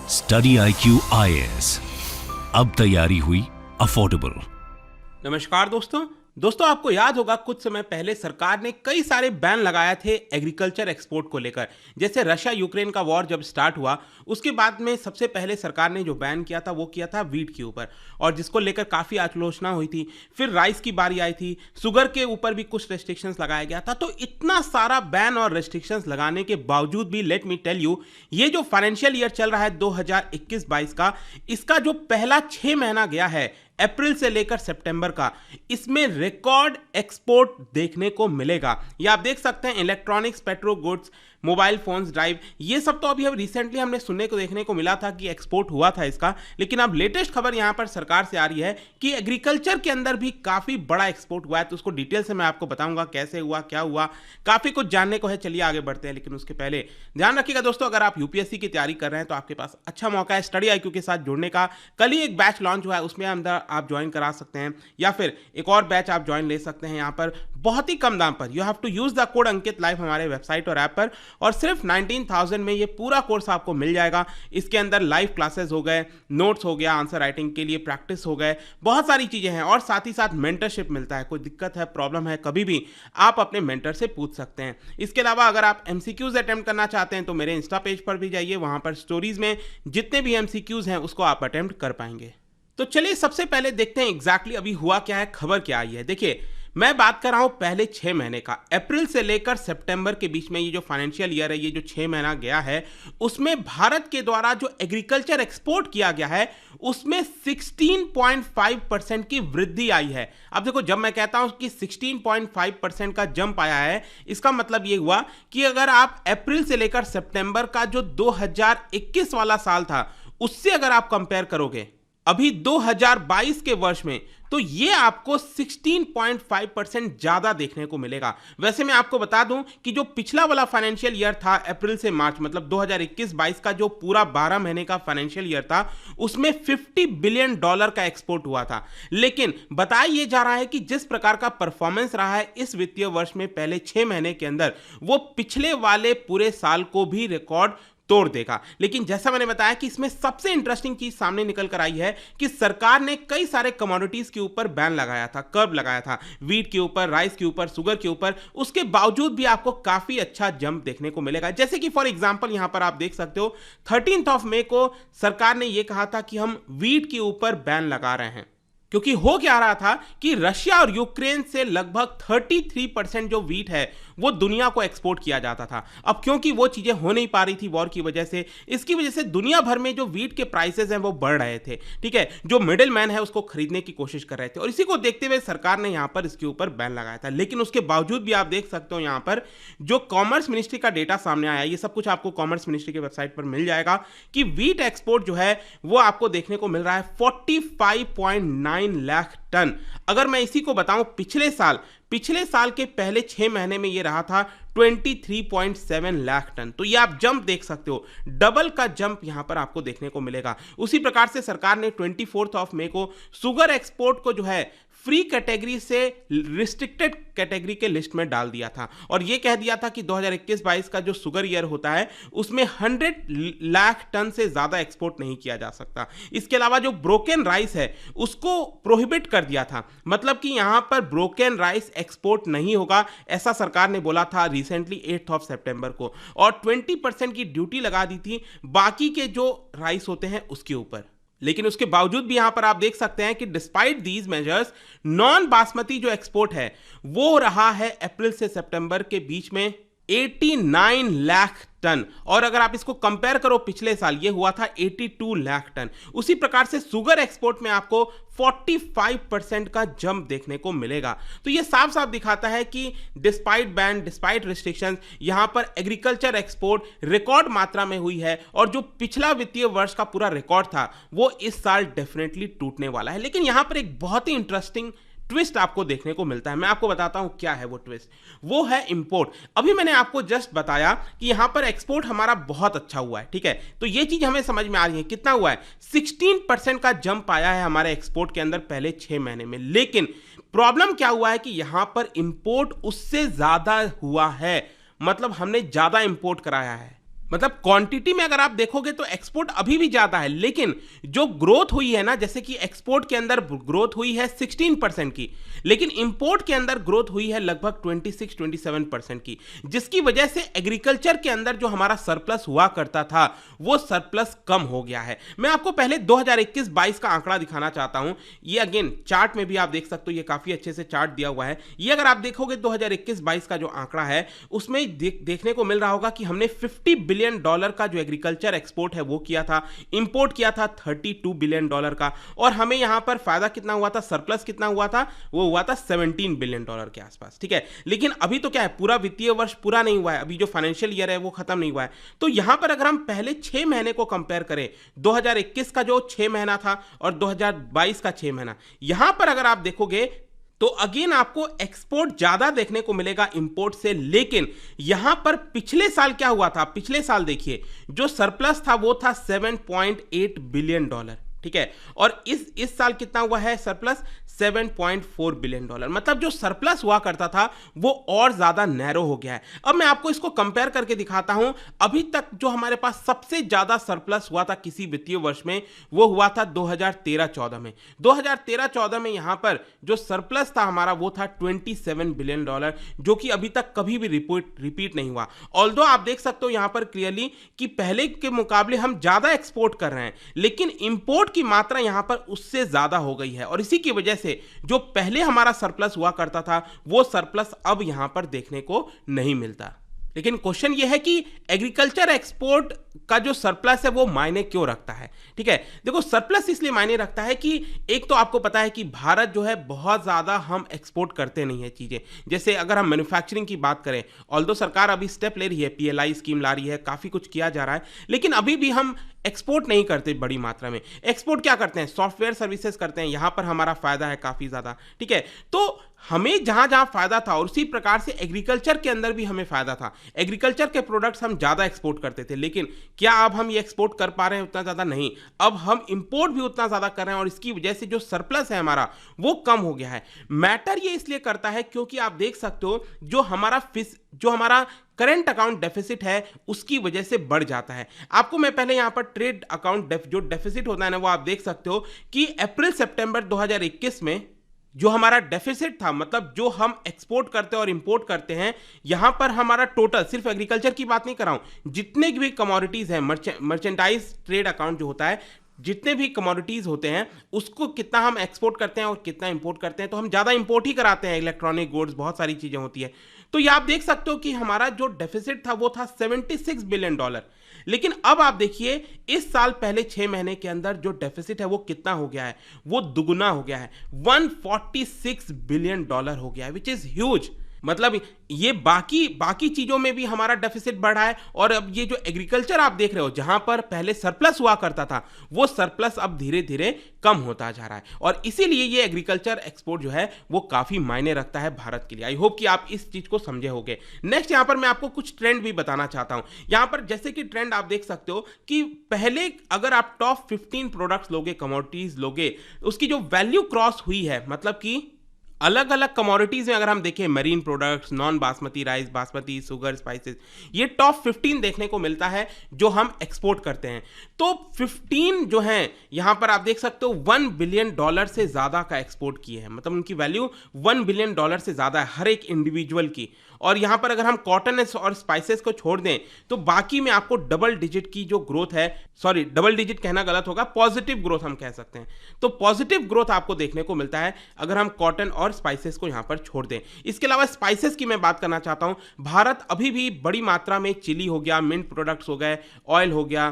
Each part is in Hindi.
स्टडी IQ IAS, अब तैयारी हुई अफोर्डेबल। नमस्कार दोस्तों आपको याद होगा कुछ समय पहले सरकार ने कई सारे बैन लगाए थे एग्रीकल्चर एक्सपोर्ट को लेकर। जैसे रशिया यूक्रेन का वॉर जब स्टार्ट हुआ उसके बाद में सबसे पहले सरकार ने जो बैन किया था वो किया था वीट के ऊपर, और जिसको लेकर काफ़ी आलोचना हुई थी। फिर राइस की बारी आई थी, शुगर के ऊपर भी कुछ रेस्ट्रिक्शंस लगाया गया था। तो इतना सारा बैन और रेस्ट्रिक्शंस लगाने के बावजूद भी लेट मी टेल यू, ये जो फाइनेंशियल ईयर चल रहा है 2021-22 का, इसका जो पहला 6 महीना गया है अप्रैल से लेकर सितंबर का, इसमें रिकॉर्ड एक्सपोर्ट देखने को मिलेगा। ये आप देख सकते हैं, electronics, petro goods, mobile phones, drive, ये सब तो अभी रिसेंटली हमने सुनने को देखने को मिला था कि एक्सपोर्ट हुआ था इसका। लेकिन अब लेटेस्ट खबर यहां पर सरकार से आ रही है कि एग्रीकल्चर के अंदर भी काफी बड़ा एक्सपोर्ट हुआ है। तो उसको डिटेल से मैं आपको बताऊंगा कैसे हुआ, क्या हुआ, काफी कुछ जानने को है। चलिए आगे बढ़ते हैं, लेकिन उसके पहले ध्यान रखिएगा दोस्तों, अगर आप यूपीएससी की तैयारी कर रहे हैं तो आपके पास अच्छा मौका है स्टडी IQ के साथ जुड़ने का। कल ही एक बैच लॉन्च हुआ है, उसमें अंदर आप ज्वाइन करा सकते हैं, या फिर एक और बैच आप ज्वाइन ले सकते हैं यहाँ पर बहुत ही कम दाम पर। You have to use the code Ankit live हमारे वेबसाइट और ऐप पर, और सिर्फ 19,000 में ये पूरा कोर्स आपको मिल जाएगा। इसके अंदर लाइव क्लासेस हो गए, नोट्स हो गया, आंसर राइटिंग के लिए प्रैक्टिस हो गए, बहुत सारी चीजें हैं, और साथ ही साथ मेंटरशिप मिलता है। कोई दिक्कत है, प्रॉब्लम है, कभी भी आप अपने मेंटर से पूछ सकते हैं। इसके अलावा अगर आप MCQs अटेम्प्ट करना चाहते हैं तो मेरे इंस्टा पेज पर भी जाइए, वहां पर स्टोरीज में जितने भी MCQs हैं उसको आप अटेम्प्ट कर पाएंगे। तो चलिए सबसे पहले देखते हैं एग्जैक्टली अभी हुआ क्या है, खबर क्या आई है। देखिए, मैं बात कर रहा हूं पहले 6 महीने का, अप्रैल से लेकर सितंबर के बीच में ये जो फाइनेंशियल ईयर है, ये जो 6 महीना गया है, उसमें भारत के द्वारा जो एग्रीकल्चर एक्सपोर्ट किया गया है उसमें 16.5% की वृद्धि आई है। अब देखो, जब मैं कहता हूं कि 16.5% का जंप आया है, इसका मतलब ये हुआ कि अगर आप अप्रैल से लेकर सितंबर का जो 2021 वाला साल था उससे अगर आप कंपेयर करोगे अभी 2022 के वर्ष में, तो ये आपको 16.5% ज्यादा देखने को मिलेगा। वैसे मैं आपको बता दूं कि जो पिछला वाला फाइनेंशियल ईयर था अप्रैल से मार्च, मतलब 2021-22 का जो पूरा 12 महीने का फाइनेंशियल ईयर था, उसमें $50 बिलियन का एक्सपोर्ट हुआ था। लेकिन बताया ये जा रहा है कि जिस प्रकार का परफॉर्मेंस रहा है इस वित्तीय वर्ष में पहले 6 महीने के अंदर, वो पिछले वाले पूरे साल को भी रिकॉर्ड तोड़ देगा। लेकिन जैसा मैंने बताया कि इसमें सबसे इंटरेस्टिंग चीज सामने निकल कर आई है कि सरकार ने कई सारे कमोडिटीज के ऊपर बैन लगाया था, कर्व लगाया था, वीट के ऊपर, राइस के ऊपर, शुगर के ऊपर। उसके बावजूद भी आपको काफी अच्छा जंप देखने को मिलेगा। जैसे कि फॉर एग्जांपल यहां पर आप देख सकते हो 13 मई को सरकार ने यह कहा था कि हम वीट के ऊपर बैन लगा रहे हैं, क्योंकि हो क्या रहा था कि रशिया और यूक्रेन से लगभग 33% जो वीट है वो दुनिया को एक्सपोर्ट किया जाता था। अब क्योंकि वो चीजें हो नहीं पा रही थी वॉर की वजह से, इसकी वजह से दुनिया भर में जो वीट के प्राइसेस हैं वो बढ़ रहे थे। ठीक है, जो मिडिल मैन है उसको खरीदने की कोशिश कर रहे थे, और इसी को देखते हुए सरकार ने यहां पर इसके ऊपर बैन लगाया था। लेकिन उसके बावजूद भी आप देख सकते हो यहां पर जो कॉमर्स मिनिस्ट्री का डेटा सामने आया, ये सब कुछ आपको कॉमर्स मिनिस्ट्री के वेबसाइट पर मिल जाएगा, कि वीट एक्सपोर्ट जो है वो आपको देखने को मिल रहा है 45.9 लाख टन। अगर मैं इसी को बताऊं, पिछले साल के पहले 6 महीने में ये रहा था 23.7 लाख टन। तो ये आप जंप देख सकते हो, डबल का जंप यहां पर आपको देखने को मिलेगा। उसी प्रकार से सरकार ने 24 मई को शुगर एक्सपोर्ट को जो है फ्री कैटेगरी से रिस्ट्रिक्टेड कैटेगरी के लिस्ट में डाल दिया था, और यह कह दिया था कि 2021-22 का जो शुगर ईयर होता है उसमें 100 लाख टन से ज्यादा एक्सपोर्ट नहीं किया जा सकता। इसके अलावा जो ब्रोकन राइस है उसको प्रोहिबिट कर दिया था, मतलब कि यहां पर ब्रोकन राइस एक्सपोर्ट नहीं होगा, ऐसा सरकार ने बोला था रिसेंटली 8 सितंबर को, और 20% की ड्यूटी लगा दी थी बाकी के जो राइस होते हैं उसके ऊपर। लेकिन उसके बावजूद भी यहां पर आप देख सकते हैं कि despite these measures, non basmati जो एक्सपोर्ट है वो रहा है अप्रैल से सितंबर के बीच में 89 लाख टन, और अगर आप इसको कंपेयर करो पिछले साल, ये हुआ था 82 लाख टन। उसी प्रकार से शुगर एक्सपोर्ट में आपको 45% का जंप देखने को मिलेगा। तो ये साफ साफ दिखाता है कि डिस्पाइट बैन, डिस्पाइट रिस्ट्रिक्शंस, यहां पर एग्रीकल्चर एक्सपोर्ट रिकॉर्ड मात्रा में हुई है, और जो पिछला वित्तीय वर्ष का पूरा रिकॉर्ड था वो इस साल डेफिनेटली टूटने वाला है। लेकिन यहां पर एक बहुत ही इंटरेस्टिंग ट्विस्ट आपको देखने को मिलता है। मैं आपको बताता हूं क्या है वो ट्विस्ट, वो है इंपोर्ट। अभी मैंने आपको जस्ट बताया कि यहां पर एक्सपोर्ट हमारा बहुत अच्छा हुआ है, ठीक है, तो ये चीज हमें समझ में आ रही है। कितना हुआ है? 16% का जंप आया है हमारे एक्सपोर्ट के अंदर पहले 6 महीने में। लेकिन प्रॉब्लम क्या हुआ है कि यहां पर इंपोर्ट उससे ज्यादा हुआ है, मतलब हमने ज्यादा इंपोर्ट कराया है। मतलब क्वांटिटी में अगर आप देखोगे तो एक्सपोर्ट अभी भी ज्यादा है, लेकिन जो ग्रोथ हुई है ना, जैसे कि एक्सपोर्ट के अंदर ग्रोथ हुई है 16% की, लेकिन इंपोर्ट के अंदर ग्रोथ हुई है लगभग 26-27% की, जिसकी वजह से एग्रीकल्चर के अंदर जो हमारा सरप्लस हुआ करता था वो सरप्लस कम हो गया है। मैं आपको पहले 2021-22 का आंकड़ा दिखाना चाहता हूं। ये अगेन चार्ट में भी आप देख सकते हो, ये काफी अच्छे से चार्ट दिया हुआ है। ये अगर आप देखोगे 2021-22 का जो आंकड़ा है उसमें देखने को मिल रहा होगा कि हमने $50 बिलियन का जो एग्रीकल्चर एक्सपोर्ट है वो किया था, इंपोर्ट किया था $32 बिलियन का, और हमें यहां पर फायदा कितना हुआ था, सरप्लस कितना हुआ था, वो हुआ था $17 बिलियन के आसपास। ठीक है, लेकिन अभी तो क्या है, पूरा वित्तीय वर्ष पूरा नहीं हुआ है, अभी जो फाइनेंशियल ईयर है वो खत्म नहीं हुआ है। तो यहां पर अगर हम पहले 6 महीने को कंपेयर करें, 2021 का जो 6 महीना था और 2022 का 6 महीना, यहां पर अगर आप देखोगे तो अगेन आपको एक्सपोर्ट ज्यादा देखने को मिलेगा इंपोर्ट से। लेकिन यहां पर पिछले साल क्या हुआ था, पिछले साल देखिए जो सरप्लस था वो था $7.8 बिलियन। ठीक है, और इस साल कितना हुआ है सरप्लस, $7.4 बिलियन। मतलब जो सरप्लस हुआ करता था वो और ज्यादा नैरो हो गया है। अब मैं आपको इसको कंपेयर करके दिखाता हूं। अभी तक जो हमारे पास सबसे ज्यादा सरप्लस हुआ था किसी वित्तीय वर्ष में वो हुआ था 2013-14 में। 2013-14 में यहां पर जो सरप्लस था हमारा वो था $27 बिलियन, जो कि अभी तक कभी भी रिपीट नहीं हुआ। ऑल्दो आप देख सकते हो यहां पर क्लियरली कि पहले के मुकाबले हम ज्यादा एक्सपोर्ट कर रहे हैं, लेकिन इंपोर्ट की मात्रा यहां पर उससे ज्यादा हो गई है, और इसी की वजह से जो पहले हमारा सरप्लस हुआ करता था वो सरप्लस अब यहां पर देखने को नहीं मिलता। लेकिन क्वेश्चन यह है कि एग्रीकल्चर एक्सपोर्ट का जो सरप्लस है वो मायने क्यों रखता है। ठीक है, देखो सरप्लस इसलिए मायने रखता है कि एक तो आपको पता है कि भारत जो है बहुत ज्यादा हम एक्सपोर्ट करते नहीं है चीजें। जैसे अगर हम मैन्युफैक्चरिंग की बात करें, ऑल्दो सरकार अभी स्टेप ले रही है, PLI स्कीम ला रही है, काफी कुछ किया जा रहा है, लेकिन अभी भी हम एक्सपोर्ट नहीं करते बड़ी मात्रा में। एक्सपोर्ट क्या करते हैं, सॉफ्टवेयर सर्विसेज करते हैं, यहां पर हमारा फायदा है काफी ज्यादा। ठीक है, तो हमें जहां जहां फायदा था, और उसी प्रकार से एग्रीकल्चर के अंदर भी हमें फायदा था, एग्रीकल्चर के प्रोडक्ट्स हम ज्यादा एक्सपोर्ट करते थे। लेकिन क्या अब हम ये एक्सपोर्ट कर पा रहे हैं उतना ज्यादा? नहीं, अब हम इंपोर्ट भी उतना ज्यादा कर रहे हैं, और इसकी वजह से जो सरप्लस है हमारा वो कम हो गया है। मैटर ये इसलिए करता है क्योंकि आप देख सकते हो जो हमारा करंट अकाउंट डेफिसिट है उसकी वजह से बढ़ जाता है। आपको मैं पहले यहां पर ट्रेड अकाउंट जो डेफिसिट होता है ना, वो आप देख सकते हो कि अप्रैल सितंबर 2021 में जो हमारा डेफिसिट था, मतलब जो हम एक्सपोर्ट करते हैं और इंपोर्ट करते हैं, यहां पर हमारा टोटल, सिर्फ एग्रीकल्चर की बात नहीं कर रहा हूं, जितने भी कमोडिटीज हैं, मर्चेंडाइज ट्रेड अकाउंट जो होता है, जितने भी कमोडिटीज होते हैं उसको कितना हम एक्सपोर्ट करते हैं और कितना इंपोर्ट करते हैं, तो हम ज्यादा इंपोर्ट ही कराते हैं, इलेक्ट्रॉनिक गुड्स, बहुत सारी चीजें होती है। तो ये आप देख सकते हो कि हमारा जो डेफिसिट था वो था $76 बिलियन। लेकिन अब आप देखिए इस साल पहले 6 महीने के अंदर जो डेफिसिट है वो कितना हो गया है, वो दुगुना हो गया है, $146 बिलियन हो गया है, विच इज ह्यूज। मतलब ये बाकी चीजों में भी हमारा डेफिसिट बढ़ा है, और अब ये जो एग्रीकल्चर आप देख रहे हो जहां पर पहले सरप्लस हुआ करता था वो सरप्लस अब धीरे धीरे कम होता जा रहा है, और इसीलिए ये एग्रीकल्चर एक्सपोर्ट जो है वो काफी मायने रखता है भारत के लिए। आई होप कि आप इस चीज को समझे होंगे। नेक्स्ट यहां पर मैं आपको कुछ ट्रेंड भी बताना चाहता हूं। यहां पर जैसे कि ट्रेंड आप देख सकते हो कि पहले अगर आप टॉप 15 प्रोडक्ट्स लोगे, कमोडिटीज लोगे, उसकी जो वैल्यू क्रॉस हुई है, मतलब कि अलग अलग कमोडिटीज में अगर हम देखें, marine products, non basmati rice, basmati, sugar, spices, ये टॉप 15 देखने को मिलता है जो हम एक्सपोर्ट करते हैं। तो 15 जो हैं यहां पर आप देख सकते हो $1 बिलियन से ज्यादा का एक्सपोर्ट किए हैं, मतलब उनकी वैल्यू $1 बिलियन से ज्यादा है हर एक इंडिविजुअल की। और यहां पर अगर हम कॉटन और स्पाइसेस को छोड़ दें तो बाकी में आपको डबल डिजिट की जो ग्रोथ है, सॉरी डबल डिजिट कहना गलत होगा, पॉजिटिव ग्रोथ हम कह सकते हैं। तो पॉजिटिव ग्रोथ आपको देखने को मिलता है अगर हम कॉटन और स्पाइसेस को यहां पर छोड़ दें। इसके अलावा स्पाइसेस की मैं बात करना चाहता हूं। भारत अभी भी बड़ी मात्रा में चिली हो गया, मिंट प्रोडक्ट्स हो गए, ऑयल हो गया,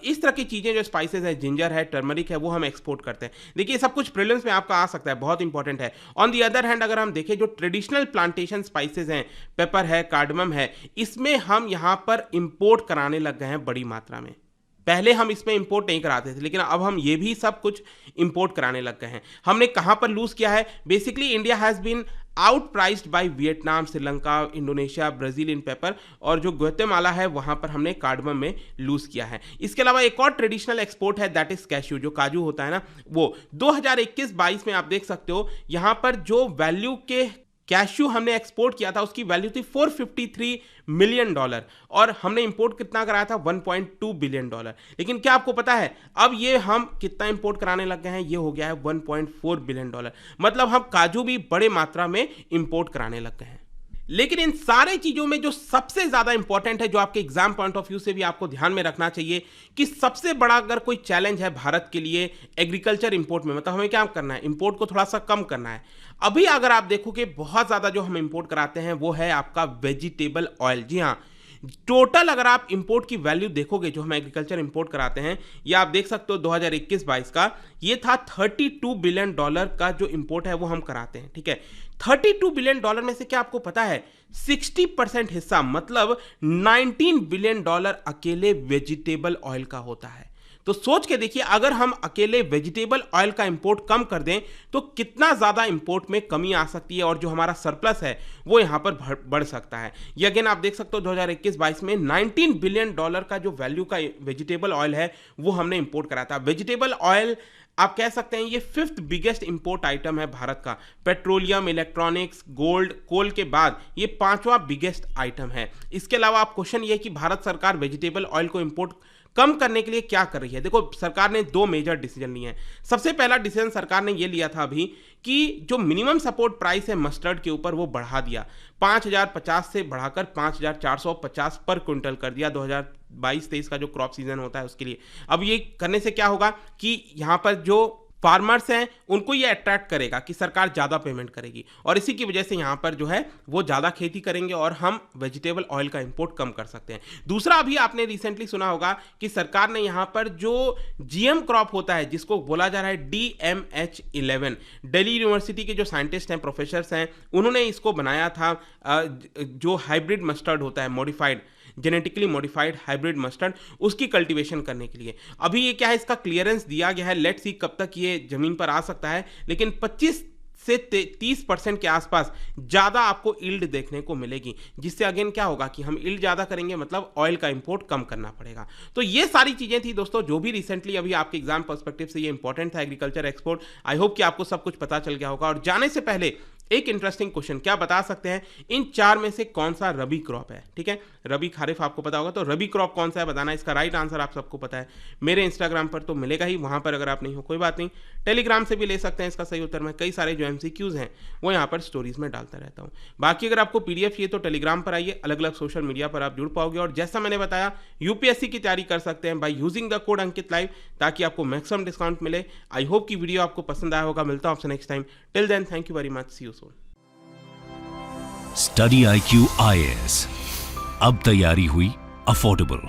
इस तरह की चीजें जो स्पाइसेस है, जिंजर है, टर्मरिक है, वो हम एक्सपोर्ट करते हैं। देखिए सब कुछ प्रीलिम्स में आपका आ सकता है, बहुत इंपॉर्टेंट है। ऑन दी अदर हैंड अगर हम देखें जो ट्रेडिशनल प्लांटेशन स्पाइसेस हैं, पेपर है, कार्डमम है, इसमें हम यहां पर इंपोर्ट कराने लग गए हैं बड़ी मात्रा में। पहले हम इसमें इंपोर्ट नहीं कराते थे, लेकिन अब हम ये भी सब कुछ इंपोर्ट कराने लग गए हैं। हमने कहां पर लूज किया है? Basically India has been out priced by Vietnam, Sri Lanka, Indonesia, Brazil in paper, और जो ग्वाटेमाला है वहां पर हमने कार्डमम में लूज किया है। इसके अलावा एक और ट्रेडिशनल एक्सपोर्ट है, दैट इज कैश्यू, जो काजू होता है ना, वो 2021-22 में आप देख सकते हो यहां पर जो वैल्यू के कैश्यू हमने एक्सपोर्ट किया था उसकी वैल्यू थी $453 मिलियन और हमने इंपोर्ट कितना कराया था $1.2 बिलियन। लेकिन क्या आपको पता है अब ये हम कितना इंपोर्ट कराने लग गए हैं, ये हो गया है $1.4 बिलियन। मतलब हम काजू भी बड़े मात्रा में इंपोर्ट कराने लग गए हैं। लेकिन इन सारे चीजों में जो सबसे ज्यादा इंपॉर्टेंट है, जो आपके एग्जाम पॉइंट ऑफ व्यू से भी आपको ध्यान में रखना चाहिए कि सबसे बड़ा अगर कोई चैलेंज है भारत के लिए एग्रीकल्चर इंपोर्ट में, मतलब हमें क्या करना है, इंपोर्ट को थोड़ा सा कम करना है। अभी अगर आप देखो कि बहुत ज्यादा जो हम इंपोर्ट कराते हैं वो है आपका वेजिटेबल ऑयल। जी हाँ, टोटल अगर आप इंपोर्ट की वैल्यू देखोगे जो हम एग्रीकल्चर इंपोर्ट कराते हैं, ये आप देख सकते हो 2021-22 का ये था $32 बिलियन का जो इंपोर्ट है वो हम कराते हैं। ठीक है, $32 बिलियन में से क्या आपको पता है 60% हिस्सा मतलब $19 बिलियन अकेले वेजिटेबल ऑयल का होता है। तो सोच के देखिए अगर हम अकेले वेजिटेबल ऑयल का इंपोर्ट कम कर दें तो कितना ज्यादा इंपोर्ट में कमी आ सकती है और जो हमारा सरप्लस है वो यहां पर बढ़ सकता है। ये अगेन आप देख सकते हो 2021-22 में $19 बिलियन का जो वैल्यू का वेजिटेबल ऑयल है वो हमने इंपोर्ट करा था। वेजिटेबल ऑयल आप कह सकते हैं ये 5th बिगेस्ट इंपोर्ट आइटम है भारत का। पेट्रोलियम, इलेक्ट्रॉनिक्स, गोल्ड, कोल के बाद ये 5वां बिगेस्ट आइटम है। इसके अलावा आप क्वेश्चन ये है कि भारत सरकार वेजिटेबल ऑयल को इंपोर्ट कम करने के लिए क्या कर रही है। देखो सरकार ने 2 मेजर डिसीजन लिए हैं। सबसे पहला डिसीजन सरकार ने ये लिया था अभी कि जो मिनिमम सपोर्ट प्राइस है मस्टर्ड के ऊपर वो बढ़ा दिया, 5050 से बढ़ाकर 5450 पर क्विंटल कर दिया 2022-23 का जो क्रॉप सीजन होता है उसके लिए। अब ये करने से क्या होगा कि यहाँ पर जो फार्मर्स हैं उनको ये अट्रैक्ट करेगा कि सरकार ज़्यादा पेमेंट करेगी और इसी की वजह से यहाँ पर जो है वो ज़्यादा खेती करेंगे और हम वेजिटेबल ऑयल का इंपोर्ट कम कर सकते हैं। दूसरा, अभी आपने रिसेंटली सुना होगा कि सरकार ने यहाँ पर जो जीएम क्रॉप होता है जिसको बोला जा रहा है DMH11, दिल्ली यूनिवर्सिटी के जो साइंटिस्ट हैं, प्रोफेसर्स हैं, उन्होंने इसको बनाया था जो हाइब्रिड मस्टर्ड होता है, modified genetically modified hybrid mustard, उसकी कल्टीवेशन करने के लिए। अभी ये क्या है, इसका क्लियरेंस दिया गया है, लेट्स सी कब तक ये जमीन पर आ सकता है, लेकिन 25 से 30% के आसपास ज़्यादा आपको ईल्ड देखने को मिलेगी, जिससे अगेन क्या होगा कि हम ईल्ड ज़्यादा करेंगे मतलब ऑयल का इंपोर्ट कम करना पड़ेगा। तो ये सारी चीज़ें थी दोस्तों जो भी रिसेंटली अभी आपके एग्जाम पर्सपेक्टिव से ये इंपॉर्टेंट था एग्रीकल्चर एक्सपोर्ट। आई होप कि आपको सब कुछ पता चल गया होगा। और जाने से पहले एक इंटरेस्टिंग क्वेश्चन, क्या बता सकते हैं इन 4 में से कौन सा रबी क्रॉप है? ठीक है, रबी खारिफ आपको पता होगा, तो रबी क्रॉप कौन सा है बताना। इसका राइट आंसर आप सबको पता है, मेरे इंस्टाग्राम पर तो मिलेगा ही, वहां पर अगर आप नहीं हो कोई बात नहीं, टेलीग्राम से भी ले सकते हैं इसका सही उत्तर। मैं कई सारे जो MCQs हैं वो यहाँ पर स्टोरीज में डालता रहता हूँ। बाकी अगर आपको PDF चाहिए तो टेलीग्राम पर आइए, अलग अलग सोशल मीडिया पर आप जुड़ पाओगे। और जैसा मैंने बताया UPSC की तैयारी कर सकते हैं by using the code Ankit live, ताकि आपको मैक्सिमम डिस्काउंट मिले। आई होप कि वीडियो आपको पसंद आया होगा। मिलता हूँ आपसे next time. Till then, thank you very much, see you soon. Study IQ IAS, अब तैयारी हुई अफोर्डेबल।